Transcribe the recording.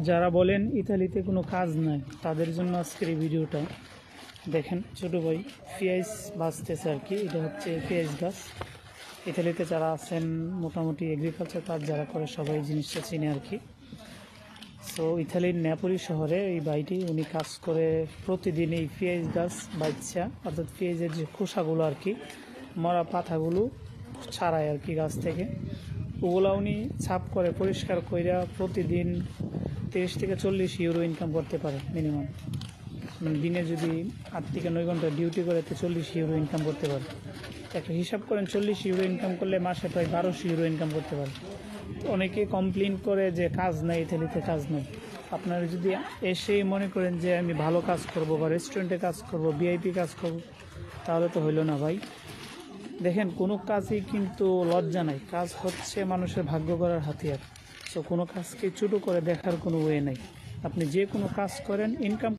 যারা বলেন ইতালিতে কোনো কাজ নাই তাদের জন্য আজকের এই ভিডিওটা দেখেন। ছোটো ভাই পেঁয়াজ বাঁচতেছে আর কি, এটা হচ্ছে পেঁয়াজ গাছ। ইতালিতে যারা আছেন মোটামুটি এগ্রিকালচার কাজ যারা করে সবাই জিনিসটা চিনে আর কি। সো ইতালির নেপোলি শহরে এই ভাইটি উনি কাজ করে প্রতিদিন এই পেঁয়াজ গাছ বাচ্চা, অর্থাৎ পেঁয়াজের যে খোসাগুলো আর কি, মরা পাতাগুলো ছাড়ায় আর কি গাছ থেকে, ওগুলা উনি ছাপ করে পরিষ্কার কইরা প্রতিদিন 30 থেকে 40 ইউরো ইনকাম করতে পারে মিনিমাম। মানে দিনে যদি 8 থেকে 9 ঘন্টা ডিউটি করে তো 40 ইউরো ইনকাম করতে পারে। একটা হিসাব করেন 40 ইউরো ইনকাম করলে মাসে প্রায় 1200 ইউরো ইনকাম করতে পারে। অনেকে কমপ্লেন করে যে কাজ নাই, ইতালিতে কাজ নেই। আপনারা যদি এসেই মনে করেন যে আমি ভালো কাজ করব বা রেস্টুরেন্টে কাজ করব, ভিআইপি কাজ করব, তাহলে তো হইল না ভাই। দেখেন কোনো কাজই কিন্তু লজ্জা নাই, কাজ হচ্ছে মানুষের ভাগ্য করার হাতিয়ার। সো কোনো কাজকে ছোটো করে দেখার কোনো ওয়ে নাই। আপনি যে কোনো কাজ করেন, ইনকাম